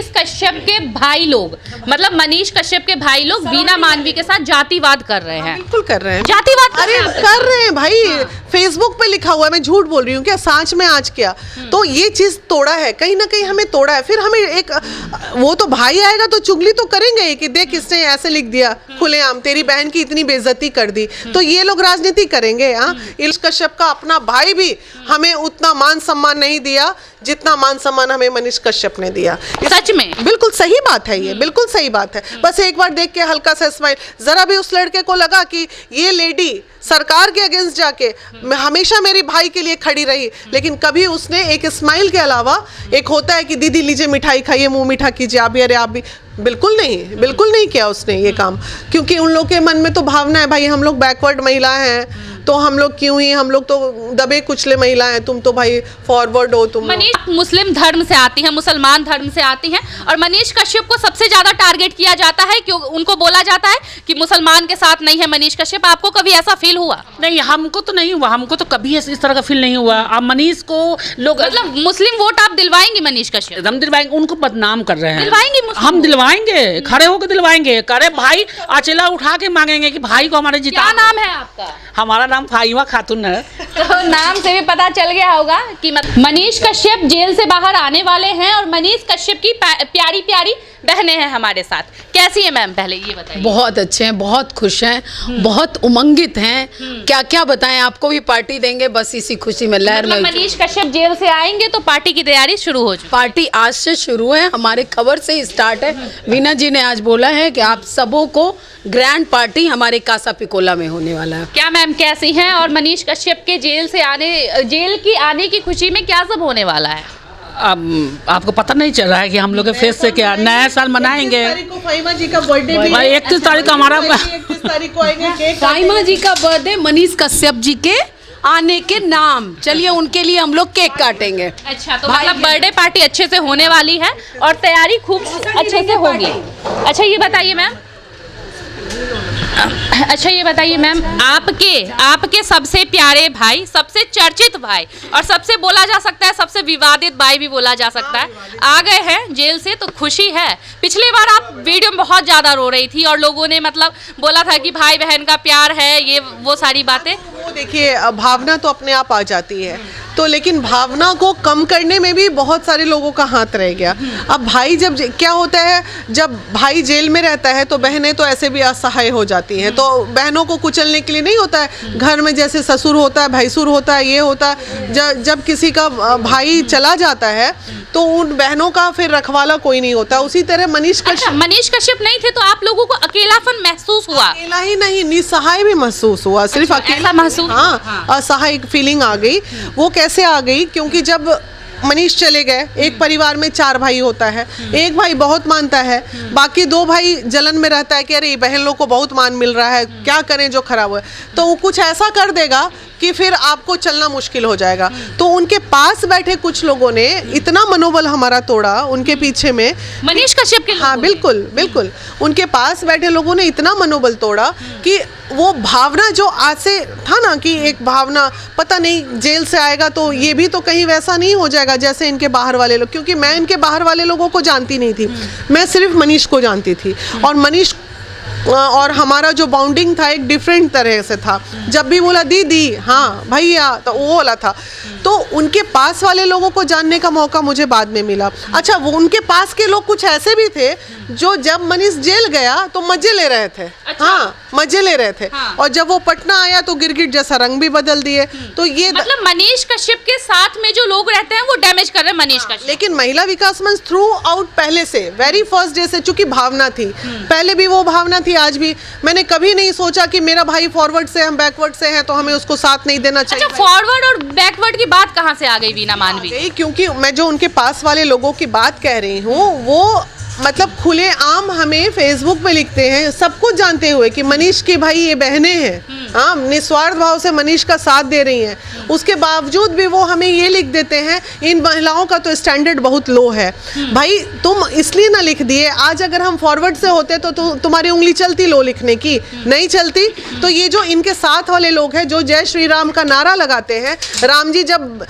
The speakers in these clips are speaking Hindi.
मनीष कश्यप के भाई लोग, मतलब मनीष कश्यप के भाई लोग वीना मानवी के साथ जातिवाद कर रहे हैं। बिल्कुल कर रहे हैं जातिवाद अरे कर रहे हैं भाई। फेसबुक पे लिखा हुआ है, मैं झूठ बोल रही हूँ क्या? सांच में आज क्या? तो ये चीज तोड़ा है, कहीं ना कहीं हमें तोड़ा है। फिर हमें एक वो तो भाई आएगा तो चुगली तो करेंगे कि देख इसने ऐसे लिख दिया खुलेआम, तेरी बहन की इतनी बेइज्जती कर दी। तो ये लोग राजनीति करेंगे। हाँ, मनीष कश्यप का अपना भाई भी हमें उतना मान सम्मान नहीं दिया जितना मान सम्मान हमें मनीष कश्यप ने दिया। सच में बिल्कुल सही बात है, ये बिल्कुल सही बात है। बस एक बार देख के हल्का सा स्माइल, जरा भी उस लड़के को लगा कि ये लेडी सरकार के अगेंस्ट जाके हमेशा मेरे भाई के लिए खड़ी रही, लेकिन कभी उसने एक स्माइल के अलावा, एक होता है कि दीदी लीजिए मिठाई खाइए, मुंह मीठा कीजिए, आप भी, अरे आप भी, बिल्कुल नहीं किया उसने ये काम। क्योंकि उन लोग के मन में तो भावना है भाई हम लोग बैकवर्ड महिला हैं, तो हम लोग क्यों ही, हम लोग तो दबे कुचले महिला हैं, तुम तो भाई फॉरवर्ड हो। तुम मनीष मुस्लिम धर्म से आती हैं, मुसलमान धर्म से आती हैं, और मनीष कश्यप को सबसे ज्यादा टारगेट किया जाता है क्यों? उनको बोला जाता है कि मुसलमान के साथ नहीं है मनीष कश्यप। आपको कभी ऐसा फील हुआ? नहीं, हमको तो नहीं हुआ, हमको तो कभी इस तरह का फील नहीं हुआ। अब मनीष को लोग मतलब मुस्लिम वोट आप दिलवाएंगे मनीष कश्यप? एकदम दिलवाएंगे, उनको बदनाम कर रहे हैं। दिलवाएंगे मुस्लिम हम दिलवाएंगे, खड़े होकर दिलवाएंगे। करे भाई अचेला उठा के मांगेंगे कि भाई को हमारे जिता। क्या नाम है आपका? हमारा नाम फाहिमा खातून है। तो नाम से भी पता चल गया होगा कि मनीष कश्यप जेल से बाहर आने वाले हैं, और मनीष कश्यप की प्यारी प्यारी बहनें हैं हमारे साथ। कैसी है मैम, पहले ये बताइए। बहुत अच्छे हैं, बहुत खुश हैं, बहुत उमंगित हैं। क्या क्या बताएं, आपको भी पार्टी देंगे, बस इसी खुशी में लहर में। मनीष कश्यप जेल से आएंगे तो पार्टी की तैयारी शुरू हो चुकी? पार्टी आज से शुरू है, हमारे खबर से ही स्टार्ट है। वीना जी ने आज बोला है कि आप सबों को ग्रैंड पार्टी हमारे कासा पिकोला में होने वाला है। क्या मैम कैसी हैं, और मनीष कश्यप के जेल की आने की खुशी में क्या सब होने वाला है? अब आपको पता नहीं चल रहा है कि हम लोग के फेस से क्या नया साल मनाएंगे। 31 जी का बर्थडे भी है, 31 तारीख को हमारा 31 तारीख को आएंगे केक। फाहिमा जी का बर्थडे मनीष कश्यप जी के आने के नाम, चलिए उनके लिए हम लोग केक काटेंगे। अच्छा, तो मतलब बर्थडे पार्टी अच्छे से होने वाली है और तैयारी खूब अच्छे से होगी। अच्छा ये बताइए मैम, आपके सबसे प्यारे भाई, सबसे चर्चित भाई, और सबसे बोला जा सकता है सबसे विवादित भाई भी बोला जा सकता है, आ गए हैं जेल से, तो खुशी है। पिछली बार आप वीडियो में बहुत ज्यादा रो रही थी और लोगों ने मतलब बोला था कि भाई बहन का प्यार है, ये वो सारी बातें। वो देखिए भावना तो अपने आप आ जाती है, तो लेकिन भावना को कम करने में भी बहुत सारे लोगों का हाथ रह गया। अब भाई जब क्या होता है, जब भाई जेल में रहता है तो बहनें तो ऐसे भी असहाय हो जाती हैं, तो बहनों को कुचलने के लिए नहीं होता है। घर में जैसे ससुर होता है, भैंसुर होता है, ये होता है, जब किसी का भाई चला जाता है तो उन बहनों का फिर रखवाला कोई नहीं होता। उसी तरह मनीष कश्यप नहीं थे तो आप लोगों को अकेलापन महसूस हुआ? अकेला ही नहीं, निसहाय भी महसूस हुआ। सिर्फ अकेला महसूस? हाँ, असहाय फीलिंग आ गई। वो कैसे आ गई? क्योंकि जब मनीष चले गए, एक परिवार में 4 भाई होता है, एक भाई बहुत मानता है, बाकी 2 भाई जलन में रहता है कि अरे बहन लोग को बहुत मान मिल रहा है, क्या करें जो खराब हुआ। तो वो कुछ ऐसा कर देगा कि फिर आपको चलना मुश्किल हो जाएगा। तो उनके पास बैठे कुछ लोगों ने इतना मनोबल हमारा तोड़ा, उनके पीछे में मनीष कश्यप के, हाँ बिल्कुल, उनके पास बैठे लोगों ने इतना मनोबल तोड़ा कि वो भावना जो आज से था ना, कि एक भावना पता नहीं जेल से आएगा तो ये भी तो कहीं वैसा नहीं हो जाएगा जैसे इनके बाहर वाले लोग। क्योंकि मैं इनके बाहर वाले लोगों को जानती नहीं थी, मैं सिर्फ मनीष को जानती थी, और मनीष और हमारा जो बाउंडिंग था एक डिफरेंट तरह से था। जब भी बोला दीदी, हाँ भैया, तो वो वाला था। तो उनके पास वाले लोगों को जानने का मौका मुझे बाद में मिला। अच्छा, वो उनके पास के लोग कुछ ऐसे भी थे जो जब मनीष जेल गया तो मजे ले रहे थे। अच्छा। हाँ, मजे ले रहे थे। हाँ। और जब वो पटना आया तो गिरगिट जैसा रंग भी बदल दिए। तो ये मतलब मनीष कश्यप के साथ में जो लोग रहते हैं वो डैमेज कर रहे हैं मनीष कश्यप। लेकिन महिला विकास मंच थ्रू आउट पहले से, वेरी फर्स्ट डे से, चूंकि भावना थी, पहले भी वो भावना थी, आज भी। मैंने कभी नहीं सोचा कि मेरा भाई फॉरवर्ड से, हम बैकवर्ड से हैं तो हमें उसको साथ नहीं देना चाहिए। अच्छा, फॉरवर्ड और बैकवर्ड की बात कहाँ से आ गई वीना मानवी? क्योंकि मैं जो उनके पास वाले लोगों की बात कह रही हूँ, वो मतलब खुले आम हमें फेसबुक पे लिखते हैं, सब कुछ जानते हुए कि मनीष के भाई ये बहनें हैं, हाँ, निस्वार्थ भाव से मनीष का साथ दे रही हैं, उसके बावजूद भी वो हमें ये लिख देते हैं इन महिलाओं का तो स्टैंडर्ड बहुत लो है। भाई तुम इसलिए ना लिख दिए, आज अगर हम फॉरवर्ड से होते तो तुम्हारी उंगली चलती लो लिखने की, नहीं चलती। तो ये जो इनके साथ वाले लोग हैं जो जय श्री राम का नारा लगाते हैं, राम जी जब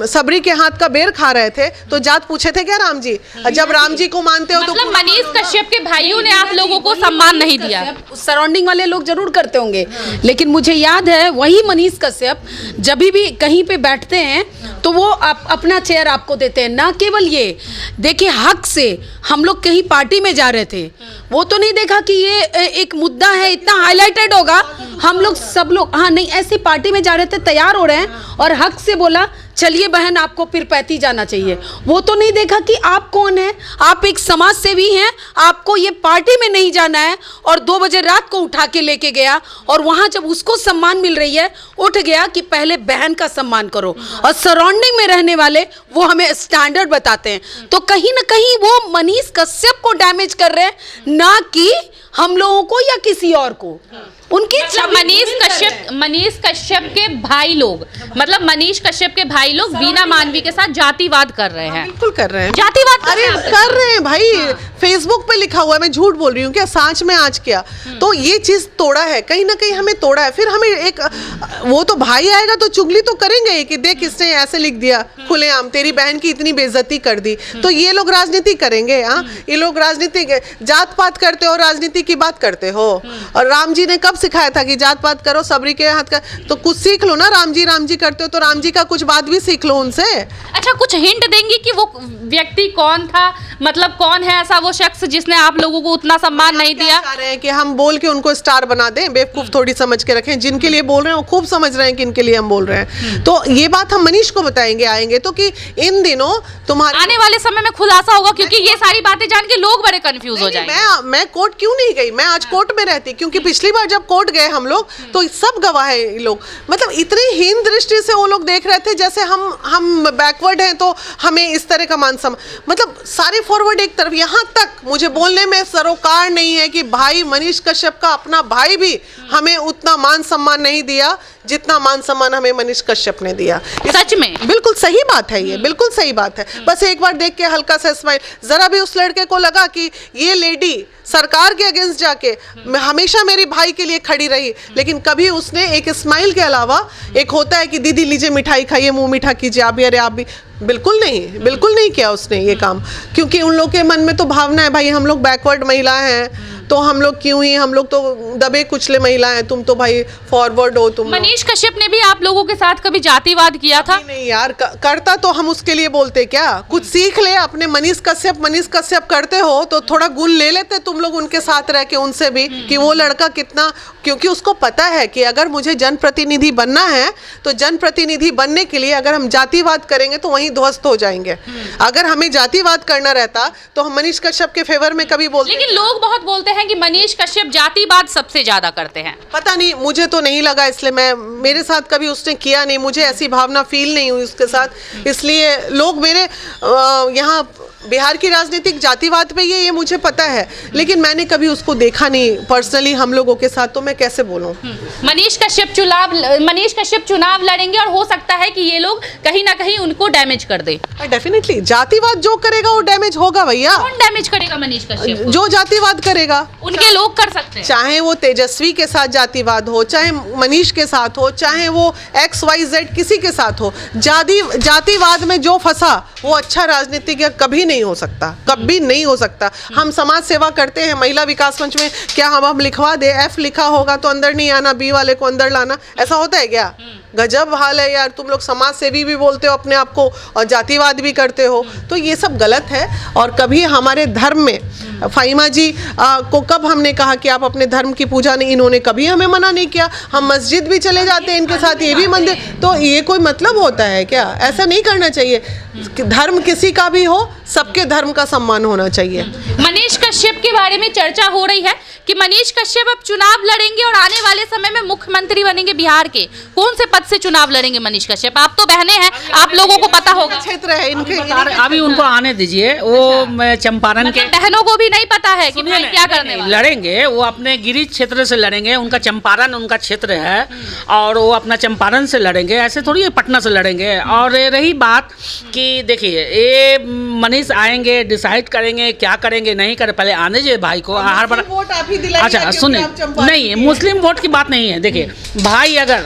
सबरी के हाथ का बेर खा रहे थे तो जात पूछे थे क्या राम जी? जब राम जी को मानते हो तो मतलब मनीष कश्यप के भाइयों ने आप लोगों को सम्मान नहीं दिया। सराउंडिंग वाले लोग जरूर करते होंगे, लेकिन मुझे याद है वही मनीष कश्यप जब भी कहीं पे बैठते हैं तो वो अपना चेयर आपको देते हैं। ना केवल ये, देखिए हक से हम लोग कहीं पार्टी में जा रहे थे, वो तो नहीं देखा कि ये एक मुद्दा है इतना हाईलाइटेड होगा, हम लोग सब लोग हाँ नहीं ऐसी पार्टी में जा रहे थे, तैयार हो रहे हैं और हक से बोला चलिए बहन आपको पिरपैती जाना चाहिए। वो तो नहीं देखा कि आप कौन है, आप एक समाज सेवी हैं, आपको ये पार्टी में नहीं जाना है, और 2 बजे रात को उठा के लेके गया और वहाँ जब उसको सम्मान मिल रही है उठ गया कि पहले बहन का सम्मान करो। और सराउंडिंग में रहने वाले वो हमें स्टैंडर्ड बताते हैं, तो कहीं ना कहीं वो मनीष कश्यप को डैमेज कर रहे हैं, ना कि हम लोगों को या किसी और को। उनकी मतलब मनीष कश्यप के भाई लोग, मतलब मनीष कश्यप के भाई लोग वीना मानवी के साथ जातिवाद कर रहे हैं। बिल्कुल कर रहे हैं, जातिवाद अरे कर रहे हैं भाई। फेसबुक पे लिखा हुआ है, मैं झूठ बोल रही हूँ क्या? सांच में आज क्या? तो ये चीज तोड़ा है, कहीं ना कहीं हमें तोड़ा है। फिर हमें एक वो तो भाई आएगा तो चुगली तो करेंगे कि देख किसने ऐसे लिख दिया खुलेआम, तेरी बहन की इतनी बेइज्जती कर दी। तो ये लोग राजनीति करेंगे। हाँ, ये लोग राजनीति जात पात करते हो, राजनीति की बात करते हो। और राम जी ने कब सिखाया था कि जात पात करो, सबरी के हाथ का? तो कुछ सीख लो ना, राम जी करते हो तो राम जी का कुछ बात भी सीख लो उनसे। अच्छा, कुछ हिंट देंगी कि वो व्यक्ति कौन था, मतलब कौन है ऐसा वो शख्स जिसने आप लोगों को उतना सम्मान नहीं दिया? चाह रहे हैं कि हम बोल के उनको स्टार बना दें, बेवकूफ थोड़ी समझ के रखें। जिनके लिए बोल रहे हैं वो खूब समझ रहे हैं कि इनके लिए हम बोल रहे हैं। तो ये बात हम मनीष को बताएंगे आएंगे तो, कि इन दिनों तुम्हारे आने वाले समय में खुलासा होगा, क्योंकि ये सारी बातें जान के लोग बड़े कंफ्यूज हो जाएंगे। मैं कोर्ट क्यों नहीं गई? मैं आज कोर्ट में रहती, क्योंकि पिछली बार जब कोर्ट गए हम लोग तो सब गवाह है ये लोग। मतलब इतनी हीन दृष्टि से वो लोग देख रहे थे जैसे हम बैकवर्ड हैं तो हमें इस तरह का मान सम्मान, मतलब सारे फॉरवर्ड एक तरफ। यहाँ तक मुझे बोलने में सरोकार नहीं है कि भाई मनीष कश्यप का अपना भाई भी हमें उतना मान सम्मान नहीं दिया जितना मान सम्मान हमें मनीष कश्यप ने दिया। सच में बिल्कुल सही बात है, ये बिल्कुल सही बात है। बस एक बार देख के हल्का सा स्माइल, जरा भी उस लड़के को लगा कि ये लेडी सरकार के अगेंस्ट जाके हमेशा मेरे भाई के लिए खड़ी रही, लेकिन कभी उसने एक स्माइल के अलावा, एक होता है कि दीदी लीजिए मिठाई खाइए, मुंह मीठा कीजिए, आप भी अरे आप भी, बिल्कुल नहीं किया उसने ये काम। क्योंकि उन लोग के मन में तो भावना है भाई हम लोग बैकवर्ड महिला हैं तो हम लोग क्यों ही, हम लोग तो दबे कुचले महिला हैं, तुम तो भाई फॉरवर्ड हो तुम। मनीष कश्यप ने भी आप लोगों के साथ कभी जातिवाद किया था? नहीं यार, करता तो हम उसके लिए बोलते क्या? कुछ सीख ले अपने मनीष कश्यप करते हो तो थोड़ा गुण ले लेते तुम लोग उनके साथ रह के उनसे भी, कि वो लड़का कितना, क्योंकि उसको पता है कि अगर मुझे जनप्रतिनिधि बनना है तो जनप्रतिनिधि बनने के लिए अगर हम जातिवाद करेंगे तो वहीं ध्वस्त हो जाएंगे। अगर हमें जातिवाद करना रहता तो हम मनीष कश्यप के फेवर में कभी बोलते। लेकिन लोग बहुत बोलते हैं कि मनीष कश्यप जातिवाद सबसे ज्यादा करते हैं। पता नहीं, मुझे तो नहीं लगा, इसलिए मेरे साथ कभी उसने किया नहीं, मुझे ऐसी भावना फील नहीं हुई उसके साथ। इसलिए लोग मेरे यहाँ बिहार की राजनीतिक जातिवाद पे ये मुझे पता है, लेकिन मैंने कभी उसको देखा नहीं पर्सनली हम लोगों के साथ, तो मैं कैसे बोलूं। मनीष कश्यप चुनाव लड़ेंगे और हो सकता है कि ये लोग कहीं ना कहीं उनको डैमेज कर दे। डेफिनेटली जातिवाद जो करेगा वो डैमेज होगा भैया। कौन डैमेज करेगा मनीष कश्यप को? जो जातिवाद करेगा, उनके लोग कर सकते हैं। चाहे वो तेजस्वी के साथ जातिवाद हो, चाहे मनीष के साथ हो, चाहे वो XYZ किसी के साथ हो, जातिवाद में जो फंसा वो अच्छा राजनीतिज्ञ कभी नहीं हो सकता, कभी नहीं हो सकता। हम समाज सेवा करते हैं, महिला विकास मंच में क्या हम लिखवा दे F लिखा होगा तो अंदर नहीं आना, B वाले को अंदर लाना, ऐसा होता है क्या? गजब हाल है यार। तुम लोग समाज सेवी भी बोलते हो अपने आप को और जातिवाद भी करते हो, तो ये सब गलत है। और कभी हमारे धर्म में फाहिमा जी को कब हमने कहा कि आप अपने धर्म की पूजा नहीं, इन्होंने कभी हमें मना नहीं किया। हम मस्जिद भी चले जाते हैं इनके साथ, ये भी मंदिर, तो ये कोई मतलब होता है क्या? ऐसा नहीं करना चाहिए। धर्म किसी का भी हो, सबके धर्म का सम्मान होना चाहिए। मनीष कश्यप के के बारे में चर्चा हो रही है कि मनीष कश्यप अब चुनाव लड़ेंगे और आने वाले समय में मुख्यमंत्री बनेंगे बिहार के। कौन से पद से चुनाव लड़ेंगे मनीष कश्यप? आप तो बहने हैं, आप लोगों को पता होगा। क्षेत्र है इनके, अभी उनको आने दीजिए, वो चंपारण के बहनों को भी नहीं पता है कि भाई क्या करने वाले। लड़ेंगे, वो अपने गिरिज क्षेत्र से लड़ेंगे, उनका चंपारण उनका क्षेत्र है और वो अपना चंपारण से लड़ेंगे, ऐसे थोड़ी है पटना से लड़ेंगे। और रही बात कि देखिए ये मनीष आएंगे, डिसाइड करेंगे क्या करेंगे नहीं करे, पहले आने दीजिए भाई को। हर बार वोट आप ही दिलाइए। अच्छा सुनिए, नहीं मुस्लिम वोट की बात नहीं है। देखिए भाई अगर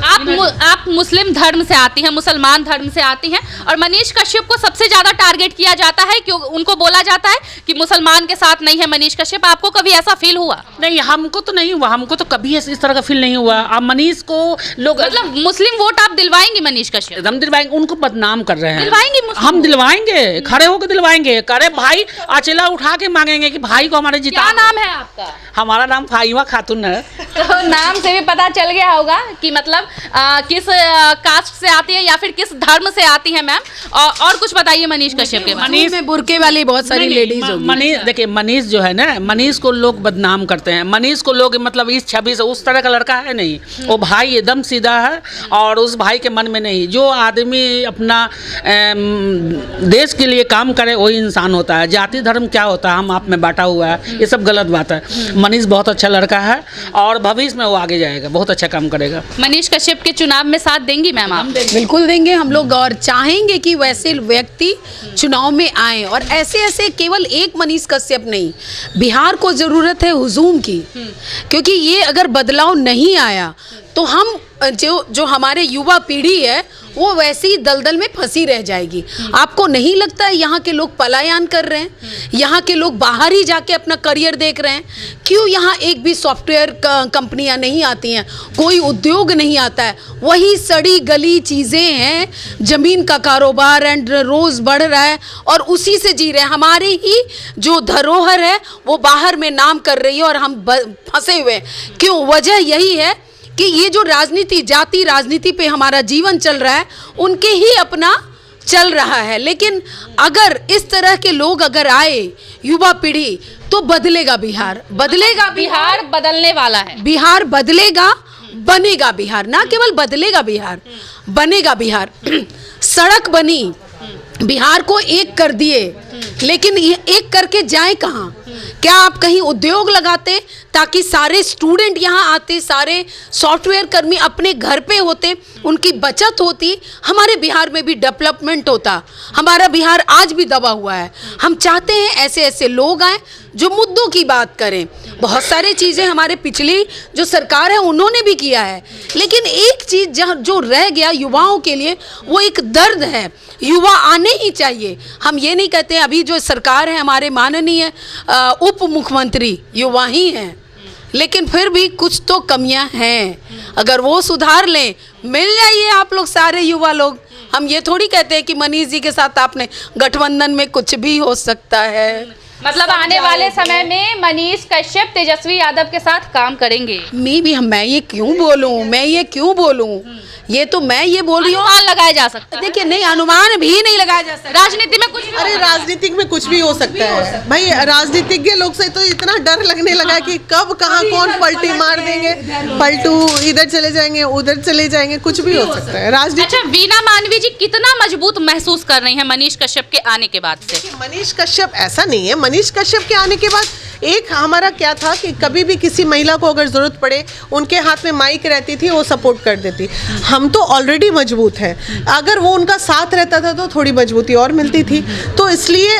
आप मुस्लिम धर्म से आती हैं, मुसलमान धर्म से आती हैं और मनीष कश्यप को सबसे ज्यादा टारगेट किया जाता है, क्यों उनको बोला जाता है कि मुसलमान के साथ नहीं है मनीष कश्यप। आपको कभी ऐसा फील हुआ? नहीं, हमको तो नहीं हुआ, हमको तो कभी इस तरह का फील नहीं हुआ। अब मनीष को लोग मतलब मुस्लिम वोट आप दिलवाएंगे मनीष कश्यप? हम दिलवाएंगे, उनको बदनाम कर रहे हैं। दिलवाएंगे हम दिलवाएंगे, खड़े होकर दिलवाएंगे। करे भाई अचेला उठा के मांगेंगे कि भाई को हमारे जिता। क्या नाम है आपका? हमारा नाम फाहिमा खातून है। तो नाम से भी पता चल गया होगा कि मतलब किस कास्ट से आती है या फिर किस धर्म से आती है मैम। और कुछ बताइए मनीष कश्यप के बारे में। मनीष में बुरके वाली बहुत सारी लेडीज होगी। मनीष देखिए, मनीष जो है ना, मनीष को लोग बदनाम करते हैं। मनीष को लोग मतलब इस छवि से, उस तरह का लड़का है नहीं। वो भाई एकदम सीधा है और उस भाई के मन में नहीं। जो आदमी अपना देश के लिए काम करे वही इंसान होता है। जाति धर्म क्या होता है, हम आप में बांटा हुआ है, ये सब गलत बात है। मनीष बहुत अच्छा लड़का है और भविष्य में वो आगे जाएगा, बहुत अच्छा काम करेगा। मनीष कश्यप के चुनाव में साथ देंगी मैम आप? बिल्कुल देंगे हम लोग, और चाहेंगे कि वैसे व्यक्ति चुनाव में आए। और ऐसे ऐसे केवल एक मनीष कश्यप नहीं, बिहार को ज़रूरत है हुजूम की, क्योंकि ये अगर बदलाव नहीं आया तो हम जो हमारे युवा पीढ़ी है वो वैसे ही दलदल में फंसी रह जाएगी। आपको नहीं लगता है यहाँ के लोग पलायन कर रहे हैं? यहाँ के लोग बाहर ही जाके अपना करियर देख रहे हैं। क्यों यहाँ एक भी सॉफ्टवेयर कंपनियाँ नहीं आती हैं, कोई उद्योग नहीं आता है? वही सड़ी गली चीज़ें हैं, ज़मीन का कारोबार एंड रोज़ बढ़ रहा है और उसी से जी रहे हैं। हमारी ही जो धरोहर है वो बाहर में नाम कर रही है और हम फंसे हुए हैं। क्यों? वजह यही है कि ये जो राजनीति, जाति राजनीति पे हमारा जीवन चल रहा है, उनके ही अपना चल रहा है। लेकिन अगर इस तरह के लोग अगर आए, युवा पीढ़ी, तो बदलेगा बिहार, बदलेगा बिहार बदलने वाला है। बिहार बदलेगा, बनेगा बिहार, ना केवल बदलेगा बिहार, बनेगा बिहार। सड़क बनी, बिहार को एक कर दिए, लेकिन ये एक करके जाए कहाँ? क्या आप कहीं उद्योग लगाते ताकि सारे स्टूडेंट यहाँ आते, सारे सॉफ्टवेयर कर्मी अपने घर पे होते, उनकी बचत होती, हमारे बिहार में भी डेवलपमेंट होता। हमारा बिहार आज भी दबा हुआ है। हम चाहते हैं ऐसे ऐसे लोग आए जो मुद्दों की बात करें। बहुत सारी चीज़ें हमारे पिछली जो सरकार है उन्होंने भी किया है, लेकिन एक चीज़ जहाँ जो रह गया युवाओं के लिए, वो एक दर्द है। युवा आने ही चाहिए। हम ये नहीं कहते, अभी जो सरकार है हमारे माननीय उप मुख्यमंत्री युवा ही हैं, लेकिन फिर भी कुछ तो कमियां हैं। अगर वो सुधार लें, मिल जाइए आप लोग सारे युवा लोग। हम ये थोड़ी कहते हैं कि मनीष जी के साथ आपने गठबंधन में कुछ भी हो सकता है। मतलब आने वाले समय में मनीष कश्यप तेजस्वी यादव के साथ काम करेंगे। मैं ये क्यों बोलूं? ये तो मैं ये बोल रही हूँ, अनुमान लगाया जा सकता है। देखिए नहीं, अनुमान भी नहीं लगाया जा सकता। राजनीति में कुछ, अरे राजनीतिक में कुछ भी हो सकता है भाई। राजनीतिज्ञ लोग से तो इतना डर लगने लगा कि कब कहाँ कौन पलटी मार देंगे, पलटू इधर चले जाएंगे, उधर चले जाएंगे, कुछ भी हो सकता है राजनीति। अच्छा, वीना मानवी जी कितना मजबूत महसूस कर रही हैं मनीष कश्यप के आने के बाद से? मनीष कश्यप ऐसा नहीं है, मनीष कश्यप के आने के बाद एक हमारा क्या था कि कभी भी किसी महिला को अगर ज़रूरत पड़े, उनके हाथ में माइक रहती थी, वो सपोर्ट कर देती। हम तो ऑलरेडी मजबूत हैं, अगर वो उनका साथ रहता था तो थोड़ी मजबूती और मिलती थी, तो इसलिए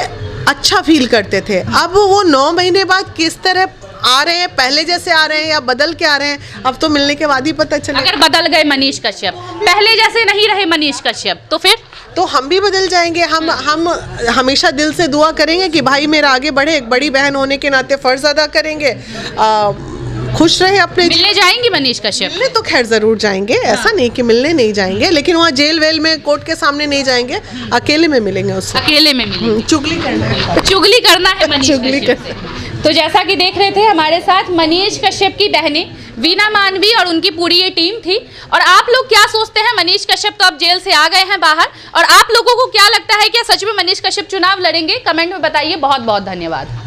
अच्छा फील करते थे। अब वो 9 महीने बाद किस तरह आ रहे हैं, पहले जैसे आ रहे हैं या बदल के आ रहे हैं, अब तो मिलने के बाद ही पता चले। अगर बदल गए मनीष कश्यप, पहले जैसे नहीं रहे मनीष कश्यप, तो फिर तो हम भी बदल जाएंगे। हम हमेशा दिल से दुआ करेंगे कि भाई मेरा आगे बढ़े, एक बड़ी बहन होने के नाते फ़र्ज़ अदा करेंगे, खुश रहे अपने। मिलने जाएंगे मनीष कश्यप? मिलने तो खैर ज़रूर जाएंगे, ऐसा नहीं कि मिलने नहीं जाएंगे, लेकिन वहाँ जेल वेल में कोर्ट के सामने नहीं जाएंगे, अकेले में मिलेंगे उससे। अकेले में मिलेंगे, चुगली करना है, चुगली करना है मनीष चुगली कश्यप से। तो जैसा कि देख रहे थे, हमारे साथ मनीष कश्यप की बहनें वीना मानवी और उनकी पूरी ये टीम थी। और आप लोग क्या सोचते हैं? मनीष कश्यप तो अब जेल से आ गए हैं बाहर, और आप लोगों को क्या लगता है कि सच में मनीष कश्यप चुनाव लड़ेंगे? कमेंट में बताइए। बहुत बहुत धन्यवाद।